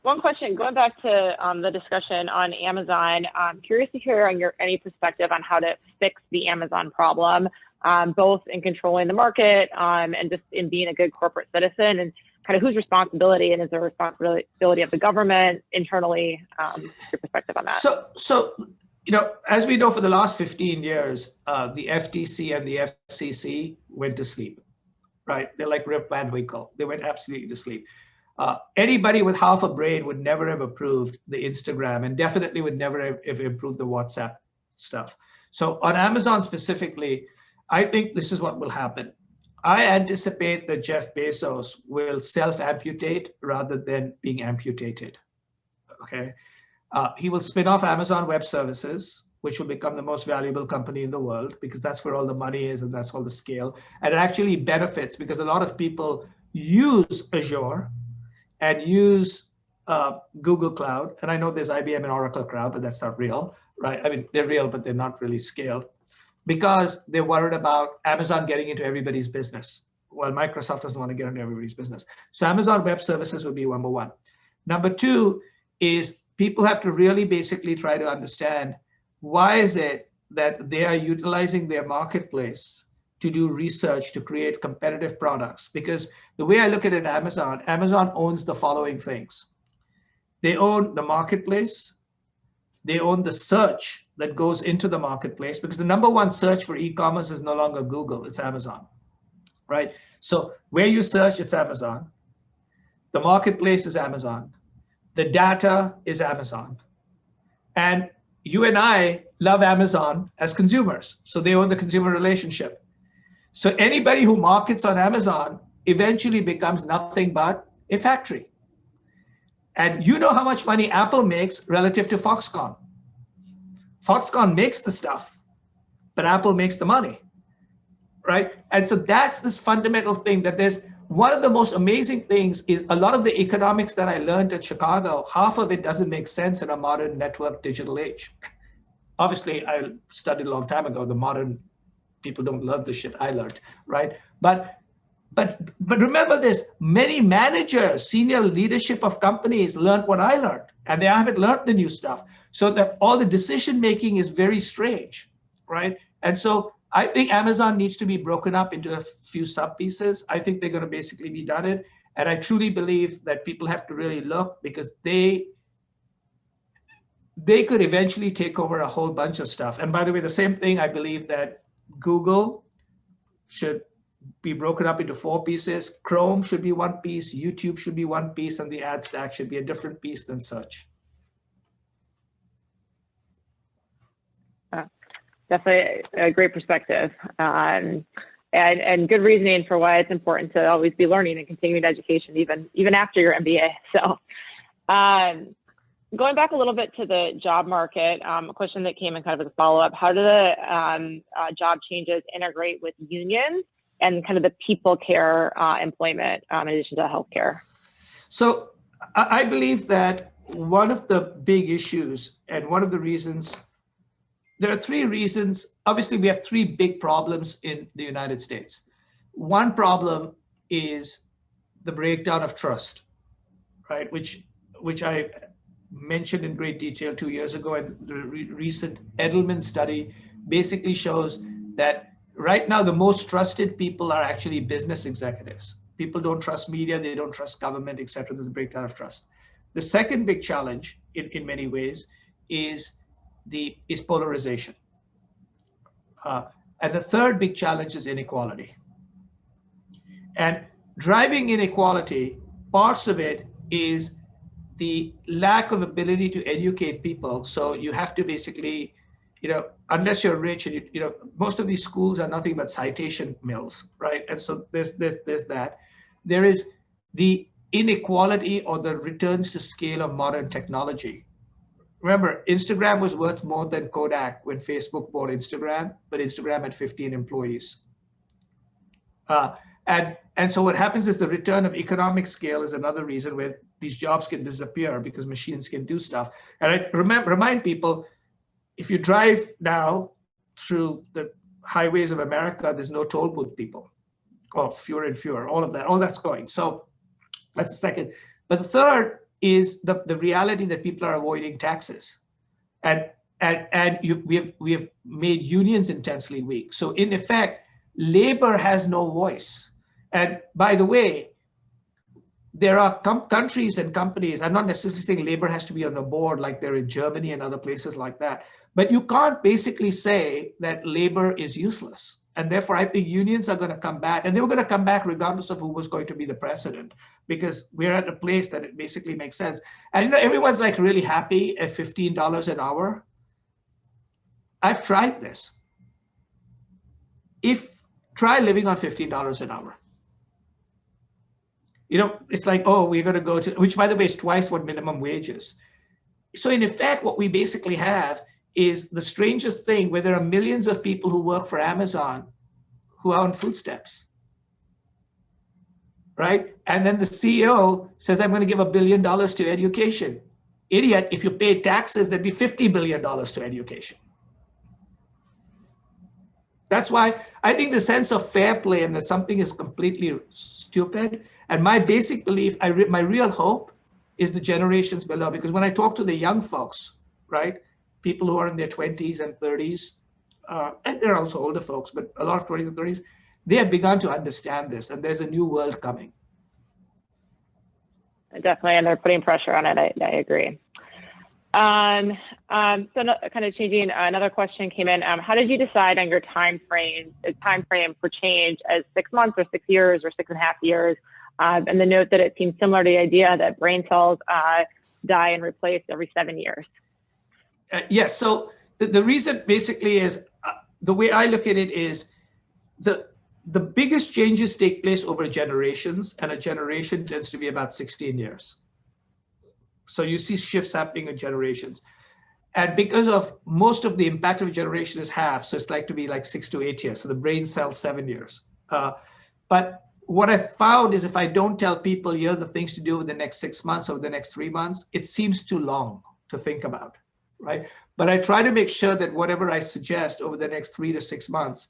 One question, going back to the discussion on Amazon, I'm curious to hear on any perspective on how to fix the Amazon problem, both in controlling the market and just in being a good corporate citizen, and kind of whose responsibility, and is there a responsibility of the government internally? Your perspective on that. So as we know, for the last 15 years, the FTC and the FCC went to sleep, right? They're like Rip Van Winkle. They went absolutely to sleep. Anybody with half a brain would never have approved the Instagram, and definitely would never have approved the WhatsApp stuff. So on Amazon specifically, I think this is what will happen. I anticipate that Jeff Bezos will self-amputate rather than being amputated, okay? He will spin off Amazon Web Services, which will become the most valuable company in the world, because that's where all the money is and that's all the scale. And it actually benefits because a lot of people use Azure and use Google Cloud. And I know there's IBM and Oracle Cloud, but that's not real, right? I mean, they're real, but they're not really scaled, because they're worried about Amazon getting into everybody's business, while Microsoft doesn't want to get into everybody's business. So Amazon Web Services would be number one. Number two is people have to really basically try to understand, why is it that they are utilizing their marketplace to do research to create competitive products? Because the way I look at it, Amazon owns the following things. They own the marketplace. They own the search that goes into the marketplace, because the number one search for e-commerce is no longer Google, it's Amazon, right? So where you search, it's Amazon. The marketplace is Amazon. The data is Amazon. And you and I love Amazon as consumers, so they own the consumer relationship. So anybody who markets on Amazon eventually becomes nothing but a factory. And you know how much money Apple makes relative to Foxconn. Foxconn makes the stuff, but Apple makes the money, right? And so that's this fundamental thing, that there's one of the most amazing things is a lot of the economics that I learned at Chicago, half of it doesn't make sense in a modern network digital age. Obviously, I studied a long time ago. The modern people don't love the shit I learned, right? But remember this, many managers, senior leadership of companies learned what I learned, and they haven't learned the new stuff. So that all the decision-making is very strange, right? And so I think Amazon needs to be broken up into a few sub-pieces. I think they're gonna basically be done it. And I truly believe that people have to really look, because they could eventually take over a whole bunch of stuff. And by the way, the same thing, I believe that Google should be broken up into 4 pieces. Chrome should be 1 piece. YouTube should be 1 piece, and the ad stack should be a different piece than search. Definitely a great perspective, and good reasoning for why it's important to always be learning and continuing education, even after your MBA. So, going back a little bit to the job market, a question that came in kind of as a follow-up: how do the job changes integrate with unions and kind of the people care employment in addition to healthcare? So, I believe that one of the big issues and one of the reasons. There are 3 reasons. Obviously, we have 3 big problems in the United States. One problem is the breakdown of trust, right? Which I mentioned in great detail 2 years ago, and the recent Edelman study basically shows that right now the most trusted people are actually business executives. People don't trust media, they don't trust government, etc. There's a breakdown of trust. The second big challenge, in many ways, is polarization. And the third big challenge is inequality. And driving inequality, parts of it is the lack of ability to educate people. So you have to basically, unless you're rich, and most of these schools are nothing but citation mills, right? And so there's that. There is the inequality or the returns to scale of modern technology. Remember, Instagram was worth more than Kodak when Facebook bought Instagram, but Instagram had 15 employees. And so what happens is the return of economic scale is another reason where these jobs can disappear because machines can do stuff. And I remind people, if you drive now through the highways of America, there's no toll booth people, or fewer and fewer, all that's going. So that's the second. But the third is the reality that people are avoiding taxes. And we have made unions intensely weak. So in effect, labor has no voice. And by the way, there are countries and companies, I'm not necessarily saying labor has to be on the board like they're in Germany and other places like that, but you can't basically say that labor is useless. And therefore, I think unions are going to come back, and they were going to come back regardless of who was going to be the president, because we're at a place that it basically makes sense. And everyone's like really happy at $15 an hour. I've tried this. Try living on $15 an hour. It's like, oh, we're going to go to, which by the way is twice what minimum wage is. So in effect, what we basically have is the strangest thing where there are millions of people who work for Amazon who are on food stamps, right? And then the CEO says, I'm going to give $1 billion to education. Idiot, if you pay taxes, there'd be $50 billion to education. That's why I think the sense of fair play and that something is completely stupid. And my basic belief, my real hope is the generations below. Because when I talk to the young folks, right, people who are in their 20s and 30s, and there are also older folks, but a lot of 20s and 30s, they have begun to understand this, and there's a new world coming. Definitely, and they're putting pressure on it. I agree. So kind of changing, another question came in. How did you decide on your time frame for change as 6 months or 6 years or 6.5 years? And the note that it seems similar to the idea that brain cells die and replaced every 7 years. Yes. So the reason basically is the way I look at it is the biggest changes take place over generations, and a generation tends to be about 16 years. So you see shifts happening in generations. And because of most of the impact of a generation is half, so it's like to be like 6 to 8 years. So the brain cells 7 years. But what I found is if I don't tell people here are the things to do over the next 6 months or the next 3 months, it seems too long to think about, right? But I try to make sure that whatever I suggest over the next 3 to 6 months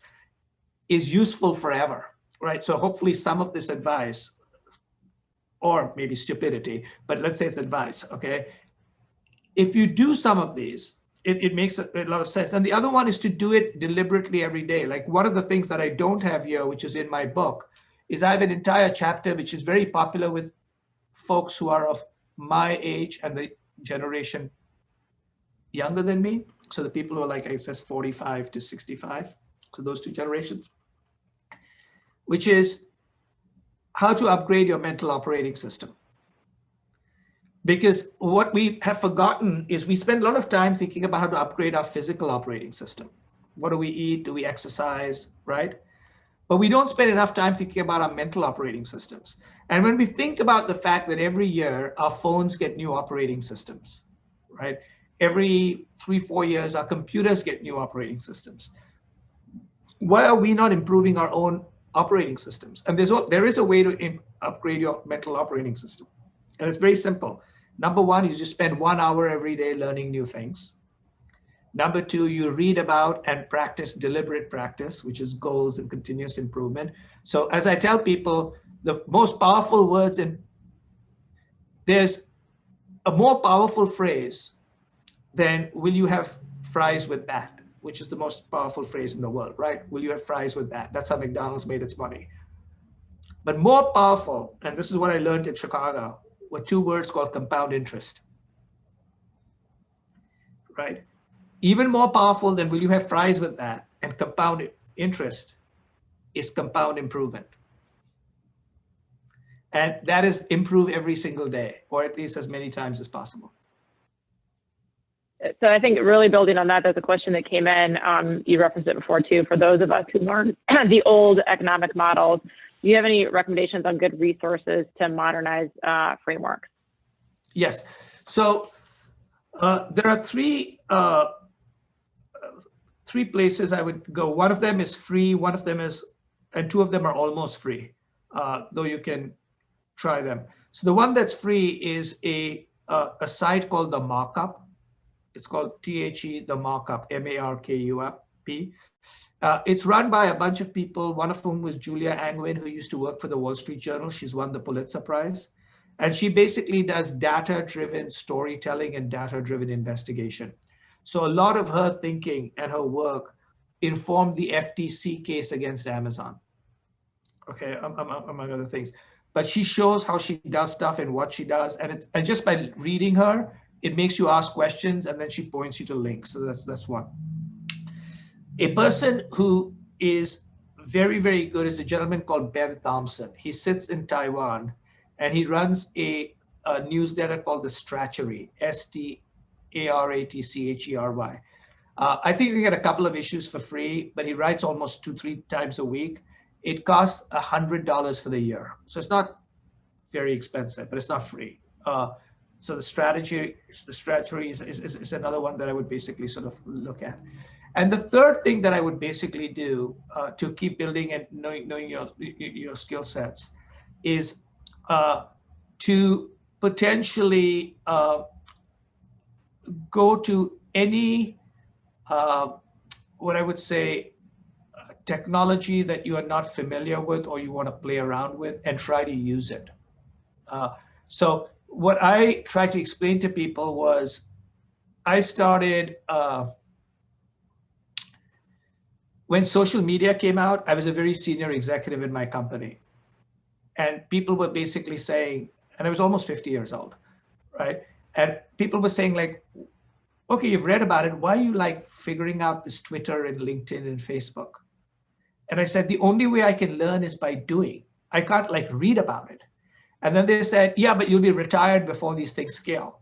is useful forever, right? So hopefully some of this advice, or maybe stupidity, but let's say it's advice, okay? If you do some of these, it makes a lot of sense. And the other one is to do it deliberately every day. Like one of the things that I don't have here, which is in my book, is I have an entire chapter which is very popular with folks who are of my age and the generation younger than me. So the people who are like, I says 45 to 65. So those two generations, which is how to upgrade your mental operating system. Because what we have forgotten is we spend a lot of time thinking about how to upgrade our physical operating system. What do we eat? Do we exercise, right? But we don't spend enough time thinking about our mental operating systems. And when we think about the fact that every year our phones get new operating systems, right? Every 3-4 years, our computers get new operating systems. Why are we not improving our own operating systems? And there is a way to upgrade your mental operating system. And it's very simple. Number one, you just spend 1 hour every day learning new things. Number two, you read about and practice deliberate practice, which is goals and continuous improvement. So as I tell people, the most powerful words there's a more powerful phrase than will you have fries with that, which is the most powerful phrase in the world, right? Will you have fries with that? That's how McDonald's made its money. But more powerful, and this is what I learned in Chicago, were 2 words called compound interest, right? Even more powerful than will you have fries with that and compound interest is compound improvement. And that is improve every single day, or at least as many times as possible. So I think really building on that, there's a question that came in, you referenced it before too, for those of us who learned the old economic models, do you have any recommendations on good resources to modernize frameworks? Yes. So there are three places I would go. One of them is free, one of them is, and 2 of them are almost free, though you can try them. So the one that's free is a site called The Markup. It's called THE, The Markup, MARKUP. It's run by a bunch of people, one of whom was Julia Angwin, who used to work for the Wall Street Journal. She's won the Pulitzer Prize. And she basically does data-driven storytelling and data-driven investigation. So a lot of her thinking and her work informed the FTC case against Amazon, okay, among other things. But she shows how she does stuff and what she does. And just by reading her, it makes you ask questions, and then she points you to links. So that's one. A person who is very, very good is a gentleman called Ben Thompson. He sits in Taiwan, and he runs a newsletter called The Stratchery, STARATCHERY. I think you can get a couple of issues for free, but he writes almost 2-3 times a week. It costs $100 for the year. So it's not very expensive, but it's not free. So the Stratchery is another one that I would basically sort of look at. And the third thing that I would basically do to keep building and knowing your skill sets is to potentially go to any, what I would say, technology that you are not familiar with or you want to play around with and try to use it. So what I tried to explain to people was I started, when social media came out, I was a very senior executive in my company. And people were basically saying, and I was almost 50 years old, right? And people were saying like, okay, you've read about it. Why are you like figuring out this Twitter and LinkedIn and Facebook? And I said, the only way I can learn is by doing. I can't like read about it. And then they said, yeah, but you'll be retired before these things scale.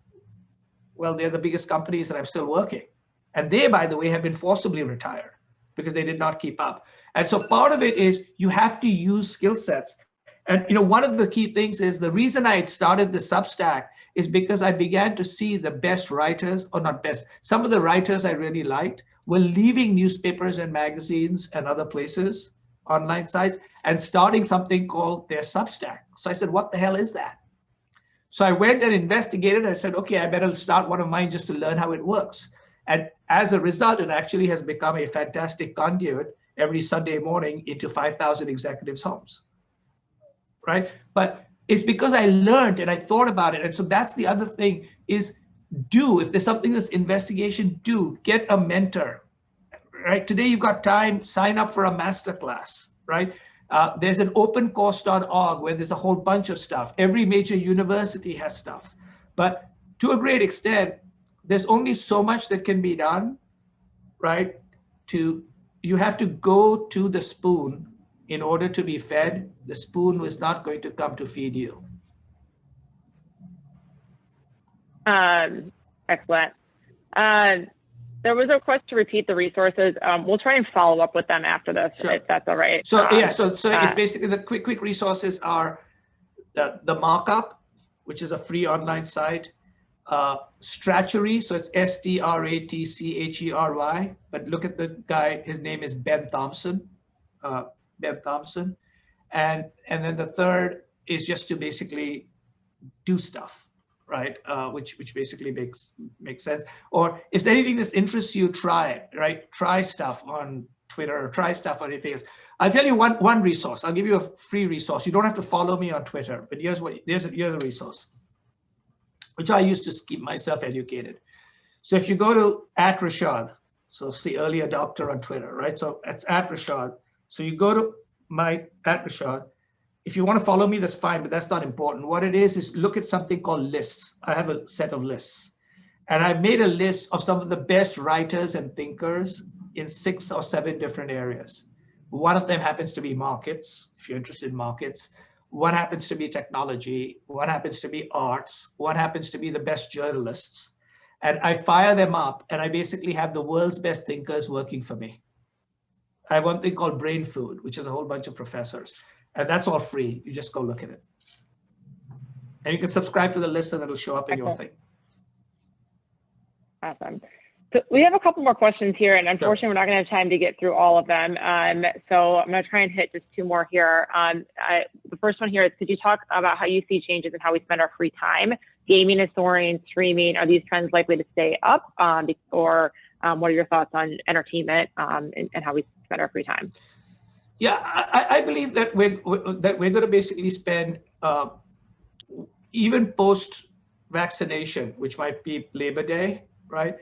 Well, they're the biggest companies and I'm still working. And they, by the way, have been forcibly retired because they did not keep up. And so part of it is you have to use skill sets. And one of the key things is the reason I started the Substack is because I began to see the best writers, or not best, some of the writers I really liked were leaving newspapers and magazines and other places, online sites, and starting something called their Substack. So I said, what the hell is that? So I went and investigated and I said, okay, I better start one of mine just to learn how it works. And as a result, it actually has become a fantastic conduit every Sunday morning into 5,000 executives' homes, right? But it's because I learned and I thought about it. And so that's the other thing is if there's something that's investigation, get a mentor, right? Today you've got time, sign up for a masterclass, right? There's an opencourse.org where there's a whole bunch of stuff. Every major university has stuff. But to a great extent, there's only so much that can be done, right? To you have to go to the spoon in order to be fed. The spoon was not going to come to feed you. Excellent. There was a request to repeat the resources. We'll try and follow up with them after this, Sure. if that's all right. So yeah, so it's basically the quick resources are the markup, which is a free online site. Stratchery, so it's STRATCHERY, but look at the guy, his name is Ben Thompson. Ben Thompson. And then the third is just to basically do stuff, right? Which basically makes sense. Or if anything this interests you, try it, right? Try stuff on Twitter, or try stuff on anything else. I'll tell you one resource. I'll give you a free resource. You don't have to follow me on Twitter, but here's a resource, which I use to keep myself educated. So if you go to @Rishad, so see early adopter on Twitter, right? So it's @Rishad. So you go to my @Rishad. If you want to follow me, that's fine, but that's not important. What it is look at something called lists. I have a set of lists. And I've made a list of some of the best writers and thinkers in 6 or 7 different areas. One of them happens to be markets, if you're interested in markets. One happens to be technology. One happens to be arts. One happens to be the best journalists. And I fire them up, and I basically have the world's best thinkers working for me. I have one thing called Brain Food, which is a whole bunch of professors. And that's all free. You just go look at it. And you can subscribe to the list, and it'll show up in your thing. Awesome. So we have a couple more questions here, and unfortunately, we're not going to have time to get through all of them. So I'm going to try and hit just 2 more here. The first one here is, could you talk about how you see changes in how we spend our free time? Gaming is soaring, streaming. Are these trends likely to stay up? Or what are your thoughts on entertainment and how we spend our free time? Yeah, I believe that we're going to basically spend, even post-vaccination, which might be Labor Day, right?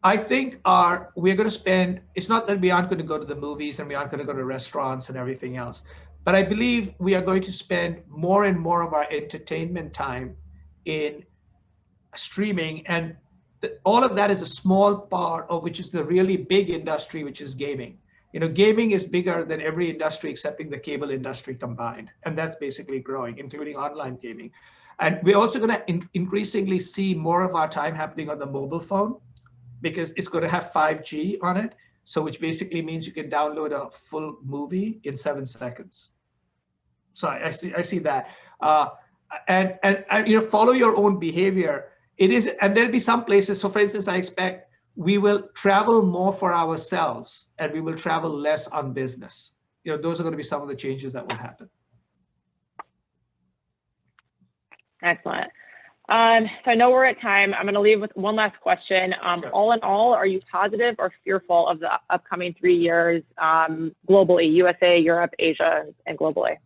I think we're going to spend, it's not that we aren't going to go to the movies and we aren't going to go to restaurants and everything else, but I believe we are going to spend more and more of our entertainment time in streaming. And all of that is a small part of which is the really big industry, which is gaming. You know, gaming is bigger than every industry excepting the cable industry combined. And that's basically growing, including online gaming. And we're also going to increasingly see more of our time happening on the mobile phone, because it's going to have 5G on it. So which basically means you can download a full movie in 7 seconds. So I see that. And you know, follow your own behavior. It is, and there'll be some places. So for instance, I expect we will travel more for ourselves and we will travel less on business. You know, those are going to be some of the changes that will happen. Excellent. So I know we're at time. I'm going to leave with one last question. Sure. All in all, are you positive or fearful of the upcoming 3 years globally, USA, Europe, Asia, and globally?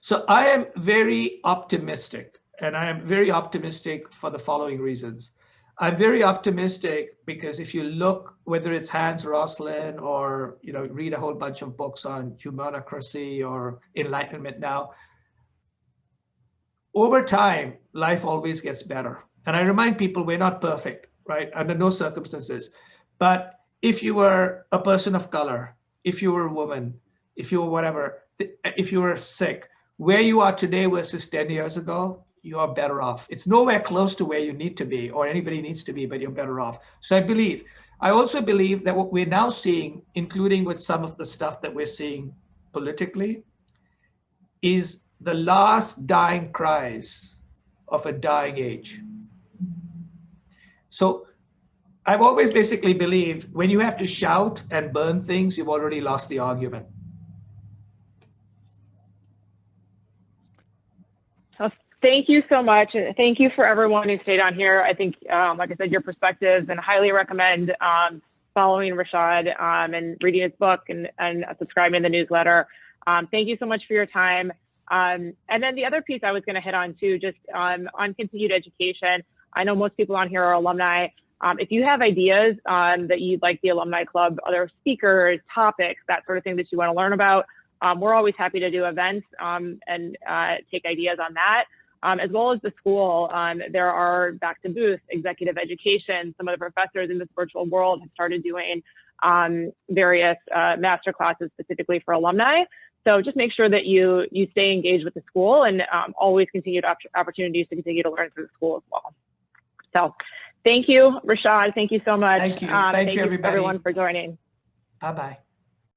So I am very optimistic, and I am very optimistic for the following reasons. I'm very optimistic because if you look, whether it's Hans Rosling or, you know, read a whole bunch of books on humanocracy or Enlightenment now, over time, life always gets better. And I remind people we're not perfect, right? Under no circumstances. But if you were a person of color, if you were a woman, if you were whatever, if you were sick, where you are today versus 10 years ago, you are better off. It's nowhere close to where you need to be or anybody needs to be, but you're better off. So I also believe that what we're now seeing, including with some of the stuff that we're seeing politically, is the last dying cries of a dying age. So I've always basically believed when you have to shout and burn things, you've already lost the argument. Thank you so much. Thank you for everyone who stayed on here. I think, like I said, your perspectives, and highly recommend following Rishad and reading his book and subscribing to the newsletter. Thank you so much for your time. And then the other piece I was going to hit on too, just on continued education. I know most people on here are alumni. If you have ideas that you'd like the Alumni Club, other speakers, topics, that sort of thing that you want to learn about, we're always happy to do events and take ideas on that. As well as the school, there are back to booth, executive education. Some of the professors in this virtual world have started doing various master classes specifically for alumni. So just make sure that you stay engaged with the school, and always continue to opportunities to continue to learn through the school as well. So thank you, Rishad. Thank you so much. Thank you. Thank you, everybody. Everyone, for joining. Bye-bye.